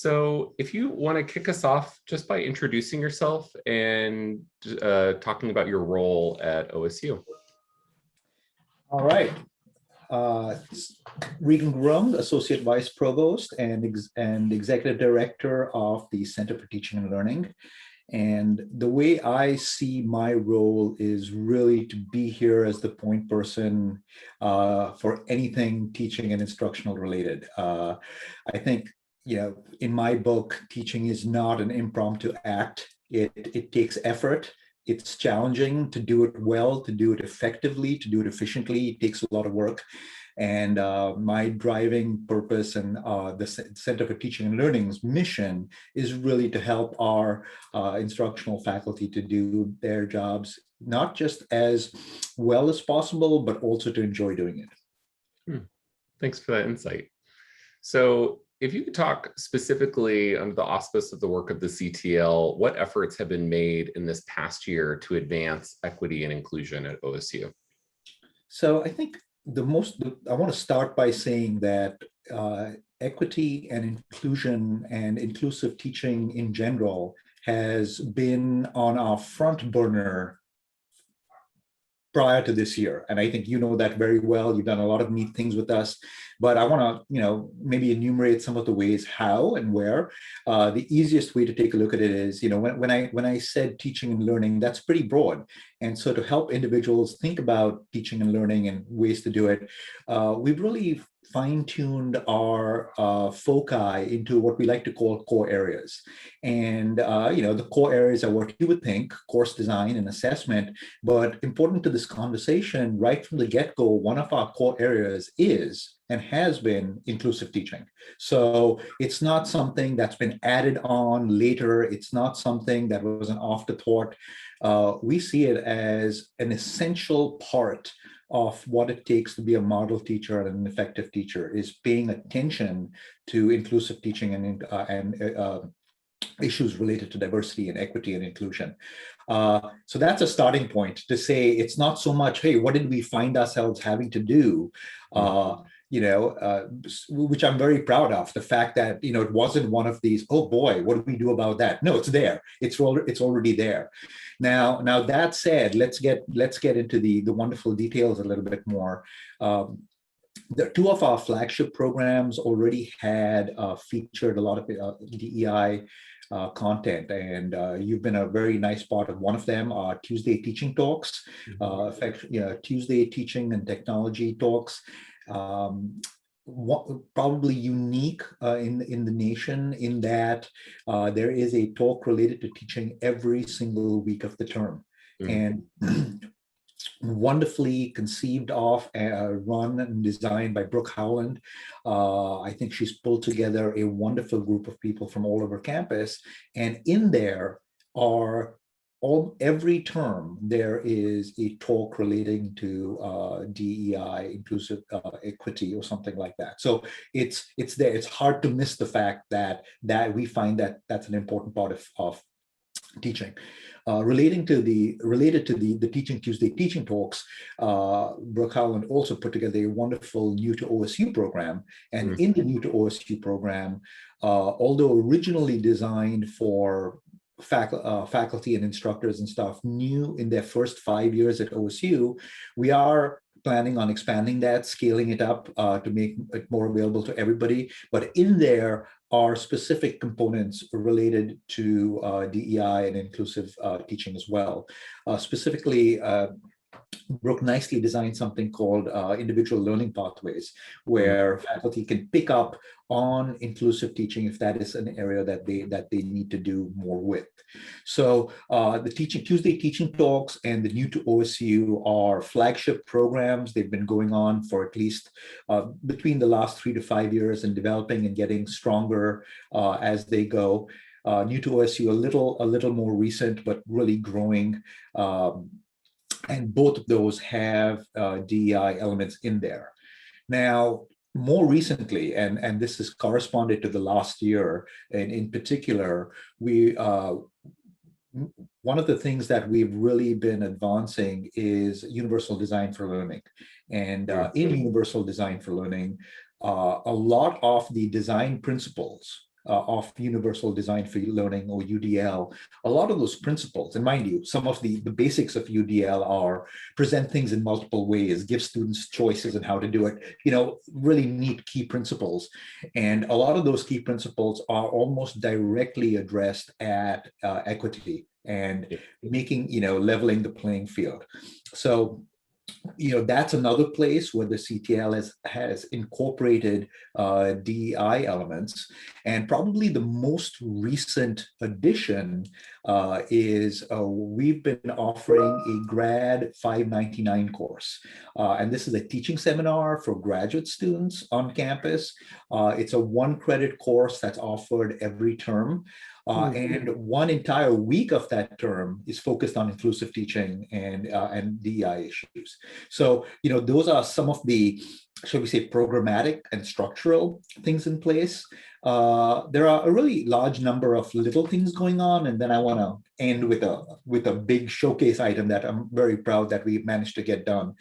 So if you want to kick us off just by introducing yourself and talking about your role at OSU. All right. Regan Gurung, Associate Vice Provost and Executive Director of the Center for Teaching and Learning. And the way I see my role is really to be here as the point person for anything teaching and instructional related. I think, in my book, teaching is not an impromptu act. It takes effort. It's challenging to do it well, to do it effectively, to do it efficiently. It takes a lot of work. And my driving purpose and the Center for Teaching and Learning's mission is really to help our instructional faculty to do their jobs, not just as well as possible, but also to enjoy doing it. Thanks for that insight. So if you could talk specifically under the auspice of the work of the CTL, what efforts have been made in this past year to advance equity and inclusion at OSU? So I think I want to start by saying that equity and inclusion and inclusive teaching in general has been on our front burner prior to this year. And I think you know that very well. You've done a lot of neat things with us, but I want to, maybe enumerate some of the ways how and where. The easiest way to take a look at it is, when I said teaching and learning, that's pretty broad. And so to help individuals think about teaching and learning and ways to do it, we've really fine-tuned our foci into what we like to call core areas. And, the core areas are what you would think, course design and assessment, but important to this conversation, right from the get-go, one of our core areas is and has been inclusive teaching. So it's not something that's been added on later. It's not something that was an afterthought. We see it as an essential part of what it takes to be a model teacher and an effective teacher, is paying attention to inclusive teaching and issues related to diversity and equity and inclusion. So that's a starting point to say it's not so much, hey, what did we find ourselves having to do? Which I'm very proud of, the fact that, it wasn't one of these, oh boy, what do we do about that? No, it's there. It's already there. Now that said, let's get into the wonderful details a little bit more. The two of our flagship programs already had featured a lot of DEI content, and you've been a very nice part of one of them, Tuesday Teaching Talks, Tuesday Teaching and Technology Talks. Probably unique in the nation in that there is a talk related to teaching every single week of the term. And wonderfully conceived of, run and designed by Brooke Howland. I think she's pulled together a wonderful group of people from all over campus. And in there are every term, there is a talk relating to DEI, inclusive equity, or something like that. So it's there. It's hard to miss the fact that we find that that's an important part of teaching. Related to the Teaching Tuesday Teaching Talks, Brooke Howland also put together a wonderful New to OSU program. And in the New to OSU program, although originally designed for faculty and instructors and staff new in their first 5 years at OSU, we are planning on expanding that, scaling it up to make it more available to everybody. But in there are specific components related to DEI and inclusive teaching as well. Specifically, Brooke nicely designed something called individual learning pathways, where faculty can pick up on inclusive teaching if that is an area that they need to do more with. So the Tuesday Teaching Talks and the New to OSU are flagship programs. They've been going on for at least between the last 3 to 5 years, and developing and getting stronger as they go. New to OSU a little more recent, but really growing. And both of those have DEI elements in there. Now, more recently, and this is corresponded to the last year, and in particular, one of the things that we've really been advancing is universal design for learning. And in universal design for learning, a lot of the design principles of Universal Design for Learning, or UDL, a lot of those principles, and mind you, some of the basics of UDL are present things in multiple ways, give students choices in how to do it, really neat key principles. And a lot of those key principles are almost directly addressed at equity and making, leveling the playing field. So that's another place where the CTL has incorporated DEI elements. And probably the most recent addition is we've been offering a grad 599 course. And this is a teaching seminar for graduate students on campus. It's a 1-credit course that's offered every term. And one entire week of that term is focused on inclusive teaching and DEI issues. So, those are some of the, shall we say, programmatic and structural things in place. There are a really large number of little things going on, and then I want to end with a big showcase item that I'm very proud that we managed to get done.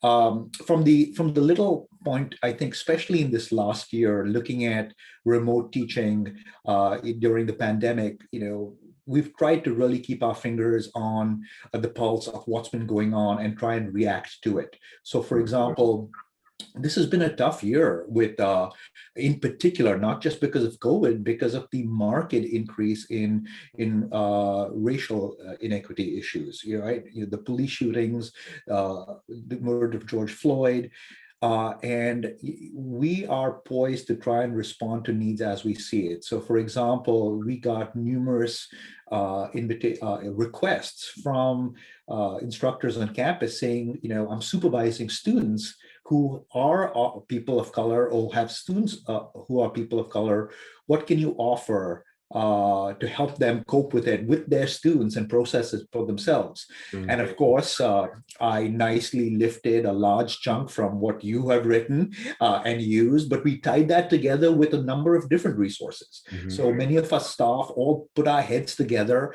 From the little point, I think, especially in this last year, looking at remote teaching during the pandemic, we've tried to really keep our fingers on the pulse of what's been going on and try and react to it. So, for example, this has been a tough year with, in particular, not just because of COVID, because of the marked increase in racial inequity issues. Right? The police shootings, the murder of George Floyd. And we are poised to try and respond to needs as we see it. So, for example, we got numerous requests from instructors on campus saying, I'm supervising students who are people of color or have students who are people of color. What can you offer to help them cope with it with their students and process it for themselves? And of course, I nicely lifted a large chunk from what you have written and used, but we tied that together with a number of different resources. So many of us staff all put our heads together,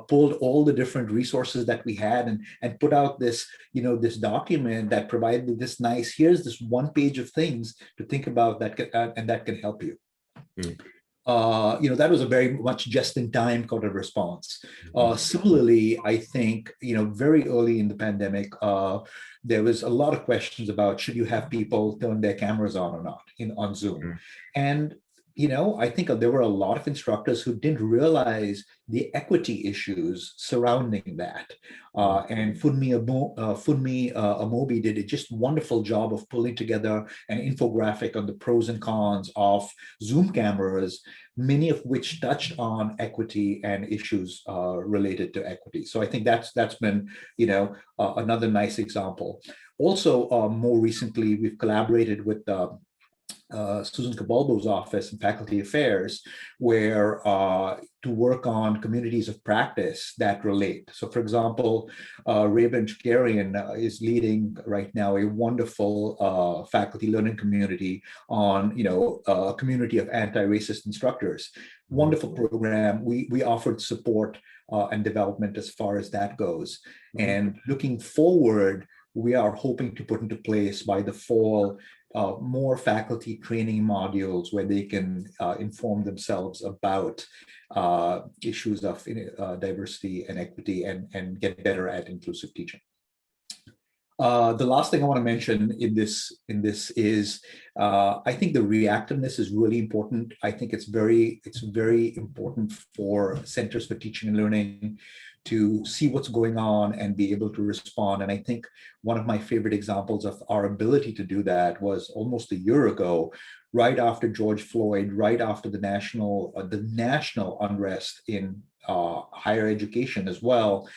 pulled all the different resources that we had and put out this, this document that provided this nice, here's this one page of things to think about that and that can help you. That was a very much just-in-time kind of response. Similarly, I think, very early in the pandemic, there was a lot of questions about should you have people turn their cameras on or not on Zoom. And I think there were a lot of instructors who didn't realize the equity issues surrounding that. And Funmi Amobi did a just wonderful job of pulling together an infographic on the pros and cons of Zoom cameras, many of which touched on equity and issues related to equity. So I think that's been, another nice example. Also, more recently, we've collaborated with Susan Cabalbo's office in Faculty Affairs, where to work on communities of practice that relate. So, for example, Regan Gurung is leading right now a wonderful faculty learning community on, a community of anti-racist instructors. Wonderful program. We offered support and development as far as that goes. And looking forward, we are hoping to put into place by the fall more faculty training modules where they can inform themselves about issues of diversity and equity and get better at inclusive teaching. The last thing I want to mention in this is I think the reactiveness is really important. I think it's very important for centers for teaching and learning to see what's going on and be able to respond. And I think one of my favorite examples of our ability to do that was almost a year ago, right after George Floyd, right after the national unrest in higher education as well.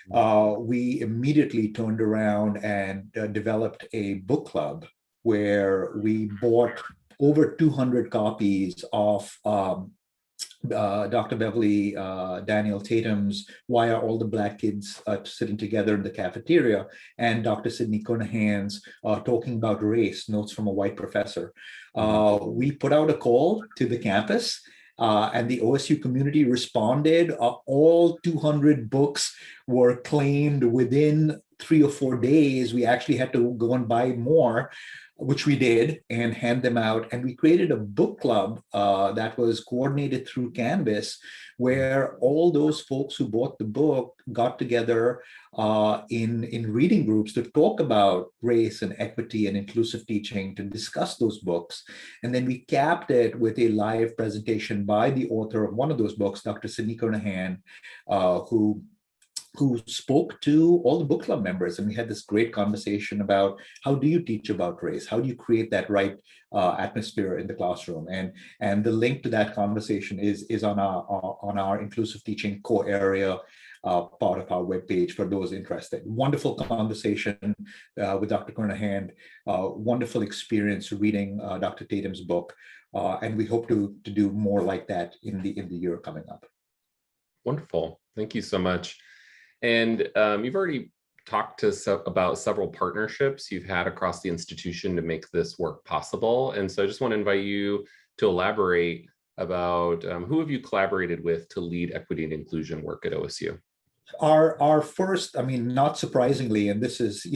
We immediately turned around and developed a book club where we bought over 200 copies of Dr. Beverly Daniel Tatum's Why Are All the Black Kids Sitting Together in the Cafeteria, and Dr. Sidney Cunahan's Talking About Race, Notes from a White Professor. We put out a call to the campus, and the OSU community responded. All 200 books were claimed within 3 or 4 days, we actually had to go and buy more, which we did, and hand them out. And we created a book club that was coordinated through Canvas, where all those folks who bought the book got together in reading groups to talk about race and equity and inclusive teaching, to discuss those books. And then we capped it with a live presentation by the author of one of those books, Dr. Sidney Kernahan, who spoke to all the book club members. And we had this great conversation about, how do you teach about race? How do you create that right atmosphere in the classroom? And the link to that conversation is on our inclusive teaching core area part of our webpage for those interested. Wonderful conversation with Dr. Kernahan, wonderful experience reading Dr. Tatum's book. And we hope to do more like that in the year coming up. Wonderful. Thank you so much. And you've already talked to about several partnerships you've had across the institution to make this work possible. And so I just want to invite you to elaborate about who have you collaborated with to lead equity and inclusion work at OSU? Our first, I mean, not surprisingly, and this is,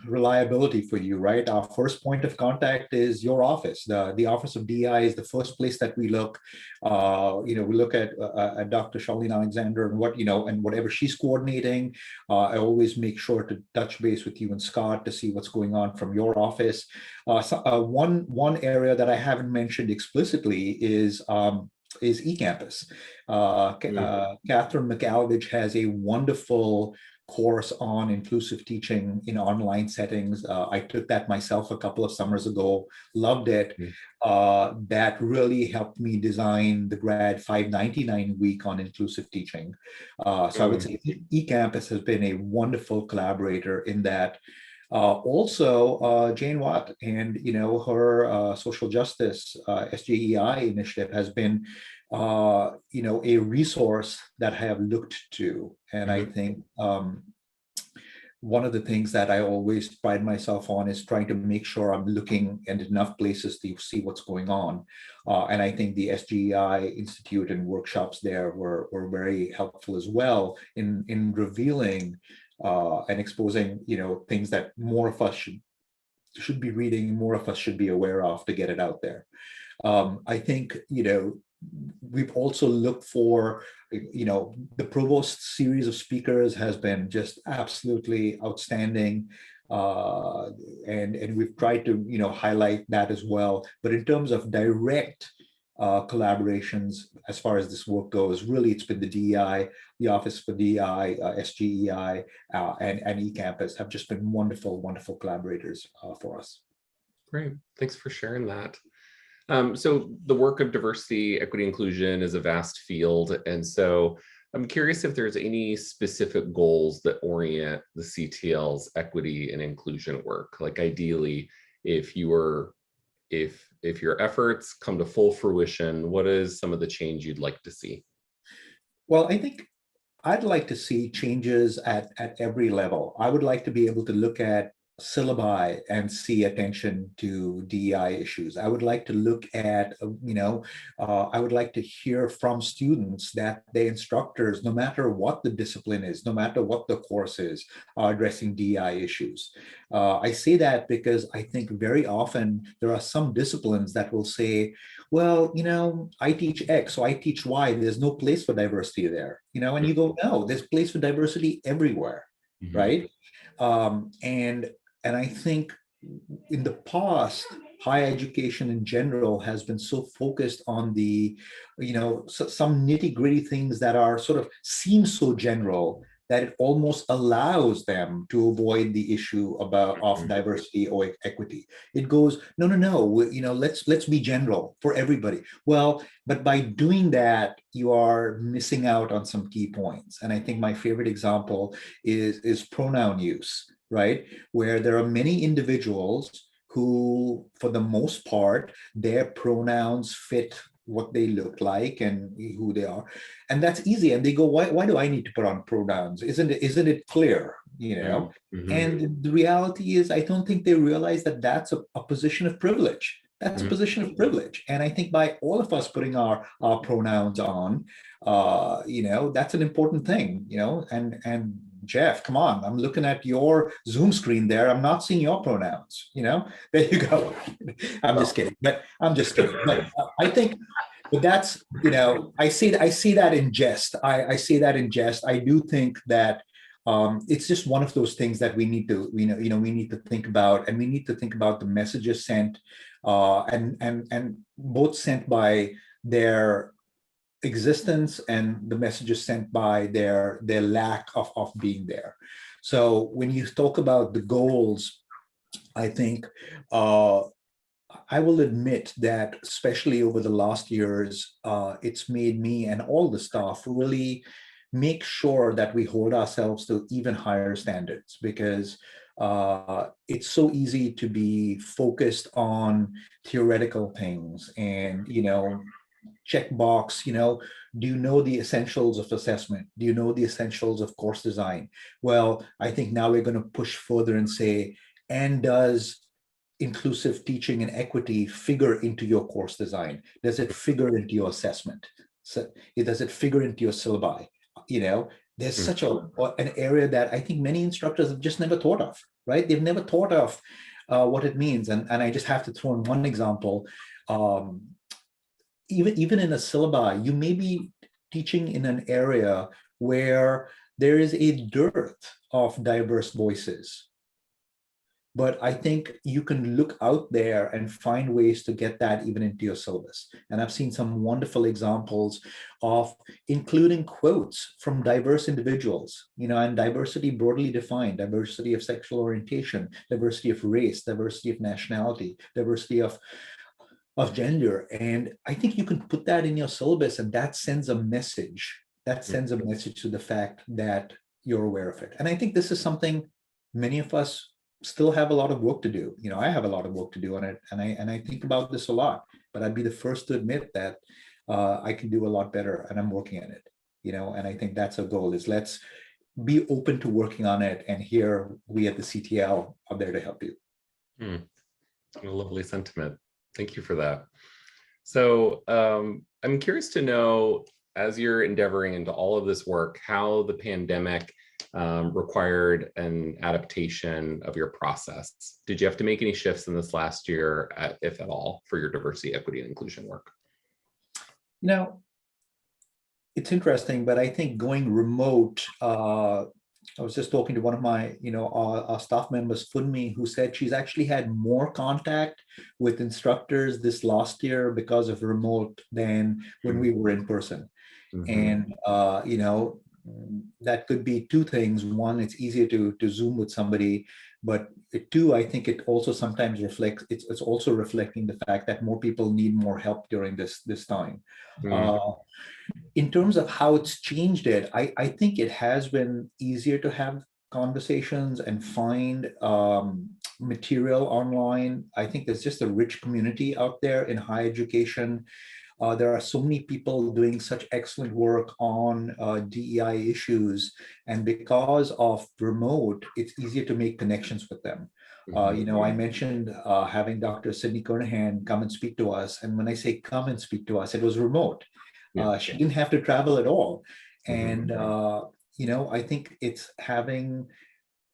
reliability for you, right? Our first point of contact is your office. The Office of DI is the first place that we look. We look at Dr. Charlene Alexander and and whatever she's coordinating. I always make sure to touch base with you and Scott to see what's going on from your office. One area that I haven't mentioned explicitly is eCampus. Catherine McAlvich has a wonderful course on inclusive teaching in online settings. I took that myself a couple of summers ago, loved it. That really helped me design the grad 599 week on inclusive teaching. So I would say eCampus has been a wonderful collaborator in that. Also, Jane Watt and her social justice SJEI initiative has been a resource that I have looked to, and I think one of the things that I always pride myself on is trying to make sure I'm looking at enough places to see what's going on. And I think the SGEI Institute and workshops there were very helpful as well in revealing and exposing, things that more of us should be reading, more of us should be aware of to get it out there. I think, we've also looked for, the Provost series of speakers has been just absolutely outstanding. And we've tried to, highlight that as well. But in terms of direct collaborations, as far as this work goes, really it's been the DEI, the Office for DEI, SGEI, and eCampus have just been wonderful, wonderful collaborators for us. Great, thanks for sharing that. So the work of diversity, equity, inclusion is a vast field. And so I'm curious if there's any specific goals that orient the CTL's equity and inclusion work. Like ideally, if your efforts come to full fruition, what is some of the change you'd like to see? Well, I think I'd like to see changes at every level. I would like to be able to look at syllabi and see attention to DEI issues. I would like to look at, I would like to hear from students that the instructors, no matter what the discipline is, no matter what the course is, are addressing DEI issues. I say that because I think very often there are some disciplines that will say, well, I teach X, so I teach Y. There's no place for diversity there, and you go, no, there's place for diversity everywhere, right? And I think in the past, higher education in general has been so focused on the, some nitty-gritty things that are sort of seem so general that it almost allows them to avoid the issue of diversity or equity. It goes, no, let's be general for everybody. Well, but by doing that, you are missing out on some key points. And I think my favorite example is pronoun use, right? Where there are many individuals who, for the most part, their pronouns fit what they look like and who they are, and that's easy. And they go, why do I need to put on pronouns? Isn't it clear? And the reality is, I don't think they realize that that's a position of privilege. That's a position of privilege. And I think by all of us putting our pronouns on, that's an important thing, and Jeff, come on, I'm looking at your Zoom screen there. I'm not seeing your pronouns, there you go. I'm just kidding, but I'm just kidding. But I think, but that's, I see that in jest. I say that in jest. I do think that it's just one of those things that we need to, we need to think about, and we need to think about the messages sent, and both sent by their existence and the messages sent by their lack of being there. So when you talk about the goals, I think I will admit that especially over the last years, it's made me and all the staff really make sure that we hold ourselves to even higher standards, because it's so easy to be focused on theoretical things and, checkbox, do you know the essentials of assessment? Do you know the essentials of course design? Well, I think now we're going to push further and say, and does inclusive teaching and equity figure into your course design? Does it figure into your assessment? So does it figure into your syllabi? There's such an area that I think many instructors have just never thought of, right? They've never thought of what it means. And I just have to throw in one example. Even in a syllabi, you may be teaching in an area where there is a dearth of diverse voices. But I think you can look out there and find ways to get that even into your syllabus. And I've seen some wonderful examples of including quotes from diverse individuals, and diversity broadly defined, diversity of sexual orientation, diversity of race, diversity of nationality, diversity of gender. And I think you can put that in your syllabus, and that sends a message. That sends a message to the fact that you're aware of it. And I think this is something many of us still have a lot of work to do. I have a lot of work to do on it, and I think about this a lot, but I'd be the first to admit that I can do a lot better, and I'm working on it, and I think that's a goal, is let's be open to working on it. And here we at the CTL are there to help you. A lovely sentiment. Thank you for that. So I'm curious to know, as you're endeavoring into all of this work, how the pandemic required an adaptation of your process. Did you have to make any shifts in this last year, if at all, for your diversity, equity, and inclusion work? It's interesting, but I think going remote, I was just talking to one of my, our staff members, Funmi, who said she's actually had more contact with instructors this last year because of remote than when we were in person. And, that could be two things. One, it's easier to Zoom with somebody, but two, I think it also sometimes reflects, it's also reflecting the fact that more people need more help during this time. In terms of how it's changed it, I think it has been easier to have conversations and find material online. I think there's just a rich community out there in higher education. There are so many people doing such excellent work on DEI issues, and because of remote, it's easier to make connections with them. I mentioned having Dr. Sydney Kernahan come and speak to us, and when I say come and speak to us, it was remote. She didn't have to travel at all. And, I think it's having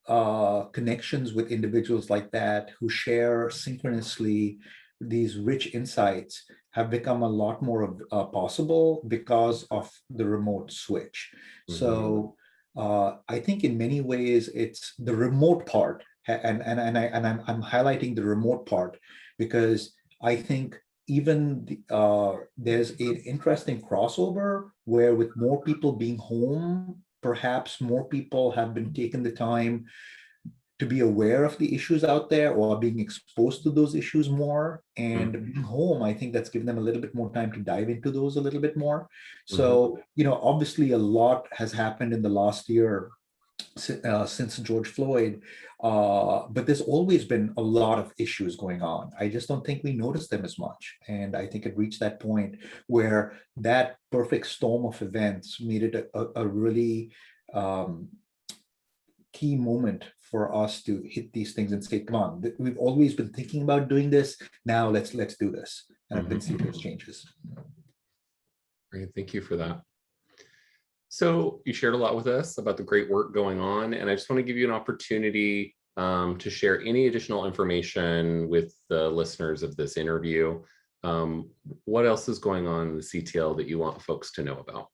connections with individuals like that who share synchronously these rich insights have become a lot more possible because of the remote switch. So I think in many ways it's the remote part, and I'm highlighting the remote part because I think even there's an interesting crossover where, with more people being home, perhaps more people have been taking the time to be aware of the issues out there or being exposed to those issues more. And being home, I think that's given them a little bit more time to dive into those a little bit more. So, obviously a lot has happened in the last year since George Floyd, but there's always been a lot of issues going on. I just don't think we noticed them as much. And I think it reached that point where that perfect storm of events made it a really key moment for us to hit these things and say, come on, we've always been thinking about doing this. Now let's do this. And I've been seeing those changes. Great, thank you for that. So you shared a lot with us about the great work going on, and I just want to give you an opportunity to share any additional information with the listeners of this interview. What else is going on in the CTL that you want folks to know about?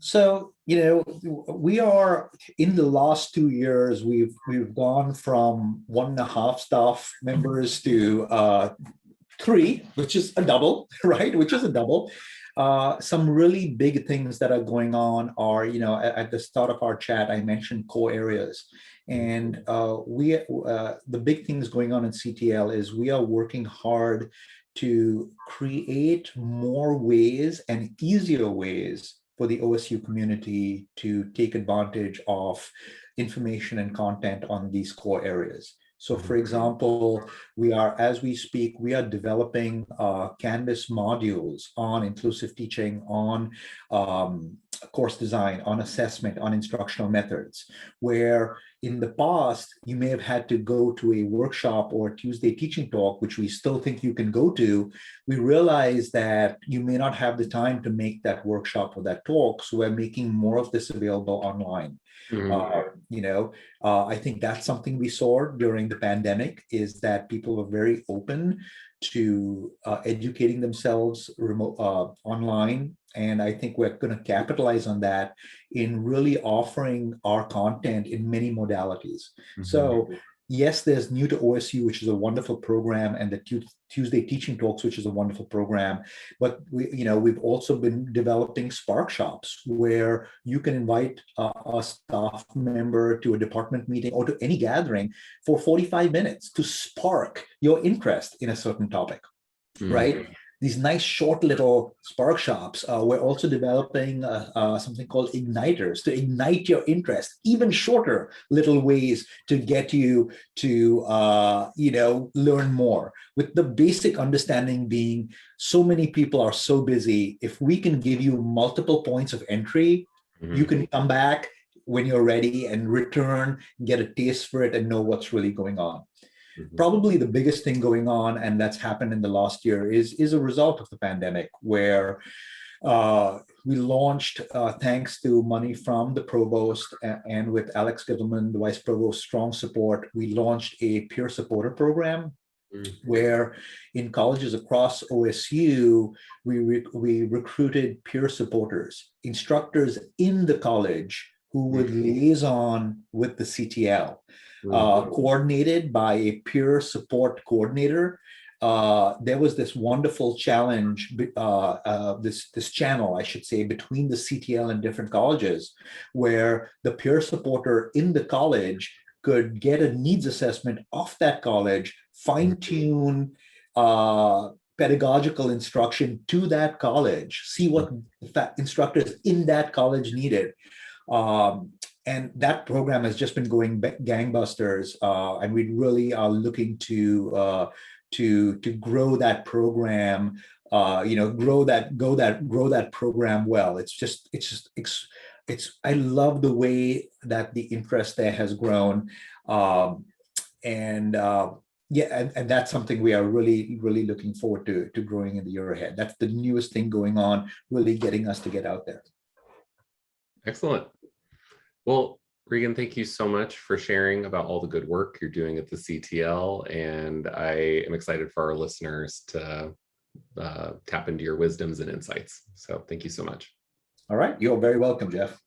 So, we are in the last 2 years, we've gone from 1.5 staff members to 3, which is a double, right? Which is a double. Some really big things that are going on are, at the start of our chat, I mentioned core areas. And the big things going on in CTL is we are working hard to create more ways and easier ways for the OSU community to take advantage of information and content on these core areas. So for example, as we speak, we are developing Canvas modules on inclusive teaching, on course design, on assessment, on instructional methods, where in the past, you may have had to go to a workshop or a Tuesday teaching talk, which we still think you can go to. We realize that you may not have the time to make that workshop or that talk, so we're making more of this available online. I think that's something we saw during the pandemic, is that people were very open to educating themselves online. And I think we're going to capitalize on that in really offering our content in many modalities. So yes, there's New to OSU, which is a wonderful program, and the Tuesday Teaching Talks, which is a wonderful program. But we've also been developing Spark Shops, where you can invite a staff member to a department meeting or to any gathering for 45 minutes to spark your interest in a certain topic, right? These nice short little Spark Shops. We're also developing something called igniters to ignite your interest, even shorter little ways to get you to learn more, with the basic understanding being so many people are so busy. If we can give you multiple points of entry, you can come back when you're ready and return, get a taste for it, and know what's really going on. Probably the biggest thing going on, and that's happened in the last year, is a result of the pandemic, where we launched, thanks to money from the provost and with Alex Gittleman, the vice provost, strong support, we launched a peer supporter program where in colleges across OSU, we recruited peer supporters, instructors in the college who would liaison with the CTL. Coordinated by a peer support coordinator. There was this wonderful challenge, this channel, I should say, between the CTL and different colleges, where the peer supporter in the college could get a needs assessment of that college, fine-tune pedagogical instruction to that college, see what instructors in that college needed. And that program has just been going gangbusters, and we really are looking to grow that program. Grow that program well. I love the way that the interest there has grown, and that's something we are really looking forward to growing in the year ahead. That's the newest thing going on, really getting us to get out there. Excellent. Well, Regan, thank you so much for sharing about all the good work you're doing at the CTL. And I am excited for our listeners to tap into your wisdoms and insights. So thank you so much. All right. You're very welcome, Jeff.